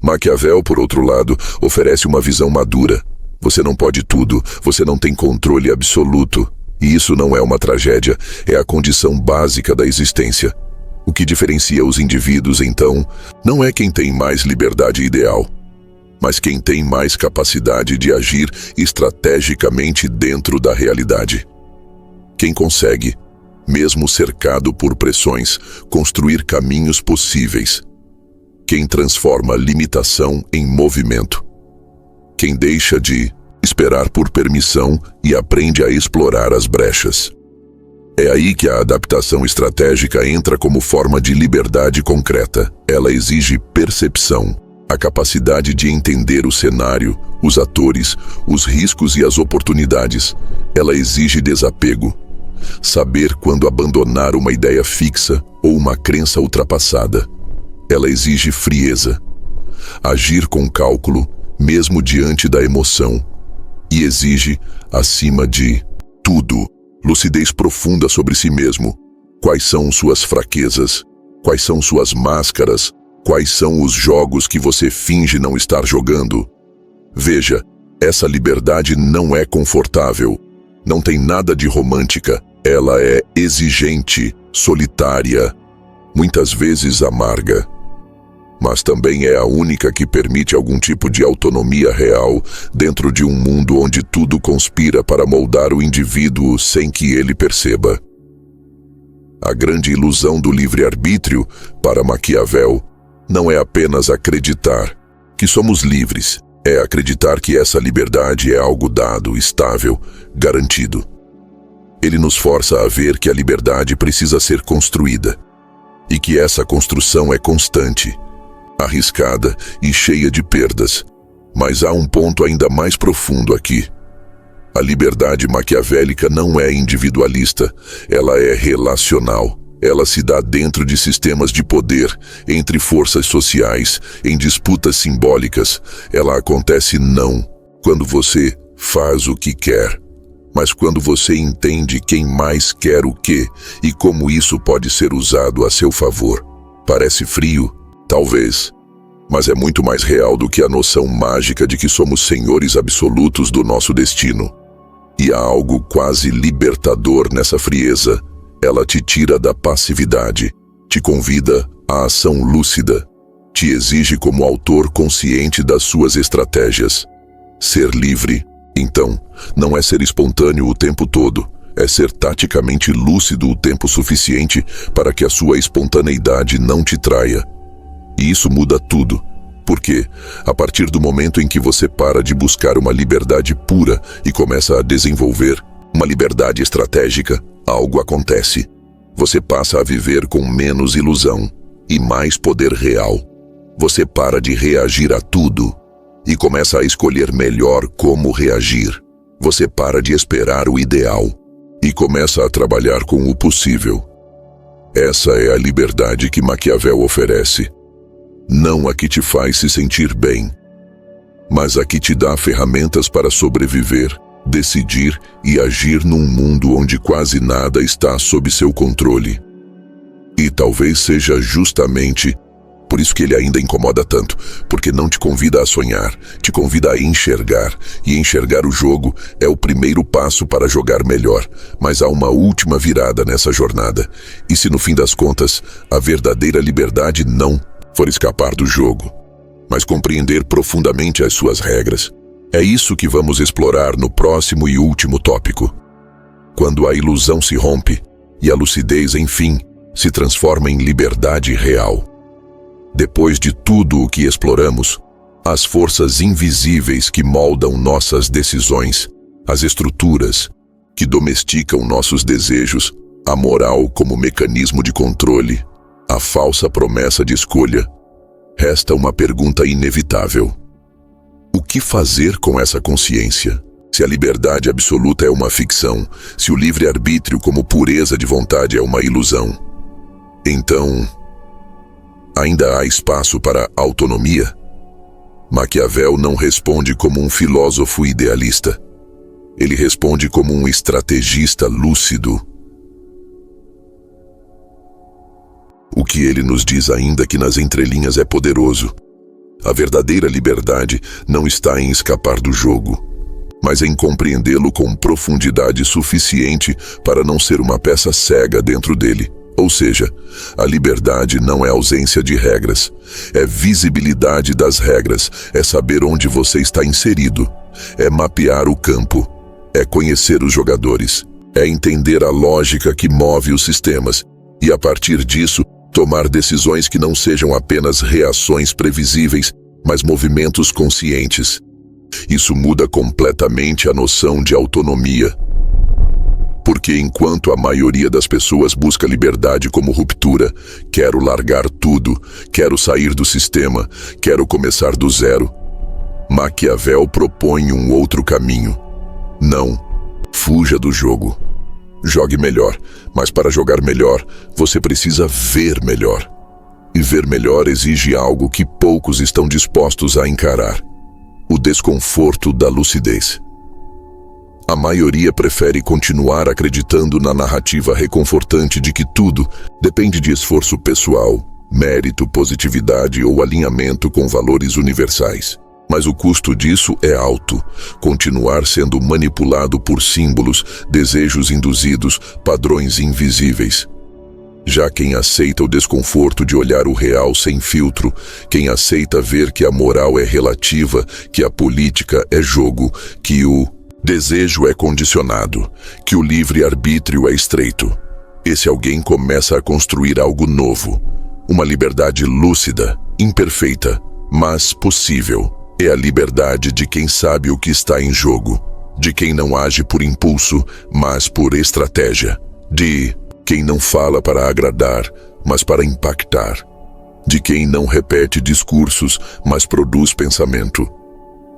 Maquiavel, por outro lado, oferece uma visão madura. Você não pode tudo, você não tem controle absoluto, e isso não é uma tragédia, é a condição básica da existência. O que diferencia os indivíduos, então, não é quem tem mais liberdade ideal, mas quem tem mais capacidade de agir estrategicamente dentro da realidade. Quem consegue, mesmo cercado por pressões, construir caminhos possíveis. Quem transforma limitação em movimento. Quem deixa de esperar por permissão e aprende a explorar as brechas. É aí que a adaptação estratégica entra como forma de liberdade concreta. Ela exige percepção, a capacidade de entender o cenário, os atores, os riscos e as oportunidades. Ela exige desapego, saber quando abandonar uma ideia fixa ou uma crença ultrapassada. Ela exige frieza, agir com cálculo, mesmo diante da emoção. E exige, acima de tudo, lucidez profunda sobre si mesmo. Quais são suas fraquezas? Quais são suas máscaras? Quais são os jogos que você finge não estar jogando? Veja, essa liberdade não é confortável. Não tem nada de romântica. Ela é exigente, solitária, muitas vezes amarga. Mas também é a única que permite algum tipo de autonomia real dentro de um mundo onde tudo conspira para moldar o indivíduo sem que ele perceba. A grande ilusão do livre-arbítrio, para Maquiavel, não é apenas acreditar que somos livres, é acreditar que essa liberdade é algo dado, estável, garantido. Ele nos força a ver que a liberdade precisa ser construída, e que essa construção é constante, arriscada e cheia de perdas. Mas há um ponto ainda mais profundo aqui. A liberdade maquiavélica não é individualista, ela é relacional. Ela se dá dentro de sistemas de poder, entre forças sociais, em disputas simbólicas. Ela acontece não quando você faz o que quer, mas quando você entende quem mais quer o quê e como isso pode ser usado a seu favor. Parece frio? Talvez, mas é muito mais real do que a noção mágica de que somos senhores absolutos do nosso destino. E há algo quase libertador nessa frieza. Ela te tira da passividade, te convida à ação lúcida, te exige como autor consciente das suas estratégias. Ser livre, então, não é ser espontâneo o tempo todo, é ser taticamente lúcido o tempo suficiente para que a sua espontaneidade não te traia. E isso muda tudo, porque, a partir do momento em que você para de buscar uma liberdade pura e começa a desenvolver uma liberdade estratégica, algo acontece. Você passa a viver com menos ilusão e mais poder real. Você para de reagir a tudo e começa a escolher melhor como reagir. Você para de esperar o ideal e começa a trabalhar com o possível. Essa é a liberdade que Maquiavel oferece. Não a que te faz se sentir bem, mas a que te dá ferramentas para sobreviver, decidir e agir num mundo onde quase nada está sob seu controle. E talvez seja justamente Por isso que ele ainda incomoda tanto, porque não te convida a sonhar, te convida a enxergar, e enxergar o jogo é o primeiro passo para jogar melhor, mas há uma última virada nessa jornada. E se no fim das contas, a verdadeira liberdade não for escapar do jogo, mas compreender profundamente as suas regras? É isso que vamos explorar no próximo e último tópico. Quando a ilusão se rompe e a lucidez, enfim, se transforma em liberdade real. Depois de tudo o que exploramos, as forças invisíveis que moldam nossas decisões, as estruturas que domesticam nossos desejos, a moral como mecanismo de controle, a falsa promessa de escolha, resta uma pergunta inevitável. O que fazer com essa consciência? Se a liberdade absoluta é uma ficção, se o livre-arbítrio como pureza de vontade é uma ilusão, então ainda há espaço para autonomia? Maquiavel não responde como um filósofo idealista. Ele responde como um estrategista lúcido. O que ele nos diz ainda que nas entrelinhas é poderoso. A verdadeira liberdade não está em escapar do jogo, mas em compreendê-lo com profundidade suficiente para não ser uma peça cega dentro dele. Ou seja, a liberdade não é ausência de regras, é visibilidade das regras, é saber onde você está inserido, é mapear o campo, é conhecer os jogadores, é entender a lógica que move os sistemas e, a partir disso, tomar decisões que não sejam apenas reações previsíveis, mas movimentos conscientes. Isso muda completamente a noção de autonomia. Porque enquanto a maioria das pessoas busca liberdade como ruptura, quero largar tudo, quero sair do sistema, quero começar do zero, Maquiavel propõe um outro caminho. Não, fuja do jogo. Jogue melhor, mas para jogar melhor, você precisa ver melhor. E ver melhor exige algo que poucos estão dispostos a encarar: o desconforto da lucidez. A maioria prefere continuar acreditando na narrativa reconfortante de que tudo depende de esforço pessoal, mérito, positividade ou alinhamento com valores universais. Mas o custo disso é alto: continuar sendo manipulado por símbolos, desejos induzidos, padrões invisíveis. Já quem aceita o desconforto de olhar o real sem filtro, quem aceita ver que a moral é relativa, que a política é jogo, que o desejo é condicionado, que o livre-arbítrio é estreito, esse alguém começa a construir algo novo, uma liberdade lúcida, imperfeita, mas possível. É a liberdade de quem sabe o que está em jogo, de quem não age por impulso, mas por estratégia, de quem não fala para agradar, mas para impactar, de quem não repete discursos, mas produz pensamento,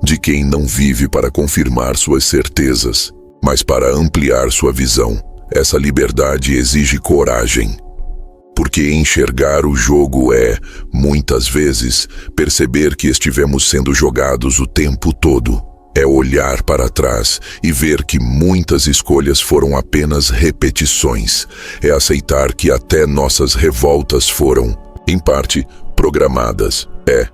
de quem não vive para confirmar suas certezas, mas para ampliar sua visão. Essa liberdade exige coragem, porque enxergar o jogo é, muitas vezes, perceber que estivemos sendo jogados o tempo todo. É olhar para trás e ver que muitas escolhas foram apenas repetições. É aceitar que até nossas revoltas foram, em parte, programadas. É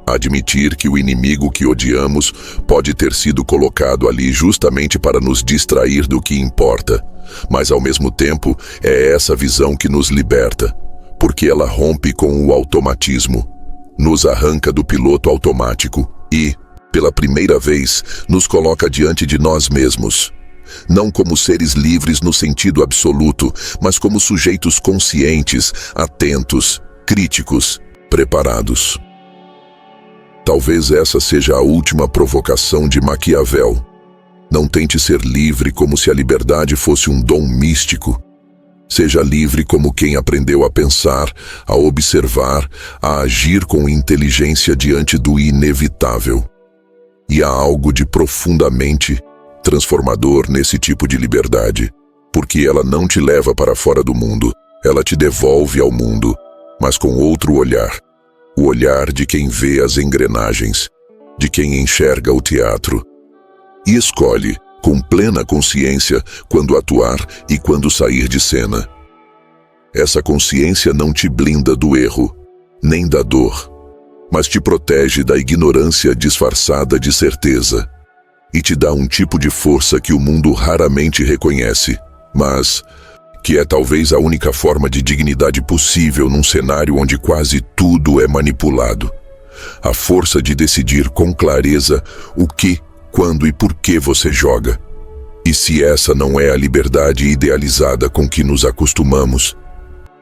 admitir que o inimigo que odiamos pode ter sido colocado ali justamente para nos distrair do que importa. Mas, ao mesmo tempo, é essa visão que nos liberta, porque ela rompe com o automatismo, nos arranca do piloto automático e, pela primeira vez, nos coloca diante de nós mesmos. Não como seres livres no sentido absoluto, mas como sujeitos conscientes, atentos, críticos, preparados. Talvez essa seja a última provocação de Maquiavel. Não tente ser livre como se a liberdade fosse um dom místico. Seja livre como quem aprendeu a pensar, a observar, a agir com inteligência diante do inevitável. E há algo de profundamente transformador nesse tipo de liberdade, porque ela não te leva para fora do mundo, ela te devolve ao mundo, mas com outro olhar. O olhar de quem vê as engrenagens, de quem enxerga o teatro e escolhe, com plena consciência, quando atuar e quando sair de cena. Essa consciência não te blinda do erro, nem da dor, mas te protege da ignorância disfarçada de certeza e te dá um tipo de força que o mundo raramente reconhece, mas que é talvez a única forma de dignidade possível num cenário onde quase tudo é manipulado. A força de decidir com clareza o que, quando e por que você joga. E se essa não é a liberdade idealizada com que nos acostumamos,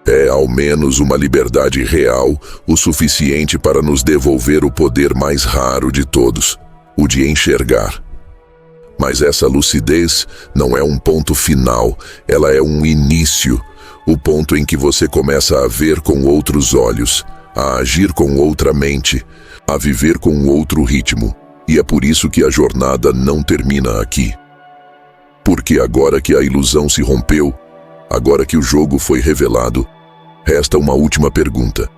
é ao menos uma liberdade real o suficiente para nos devolver o poder mais raro de todos, o de enxergar. Mas essa lucidez não é um ponto final, ela é um início, o ponto em que você começa a ver com outros olhos, a agir com outra mente, a viver com outro ritmo. E é por isso que a jornada não termina aqui. Porque agora que a ilusão se rompeu, agora que o jogo foi revelado, resta uma última pergunta.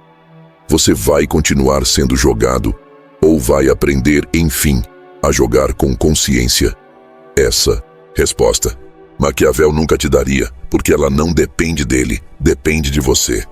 Você vai continuar sendo jogado ou vai aprender, enfim, a jogar com consciência? Essa resposta Maquiavel nunca te daria, porque ela não depende dele, depende de você.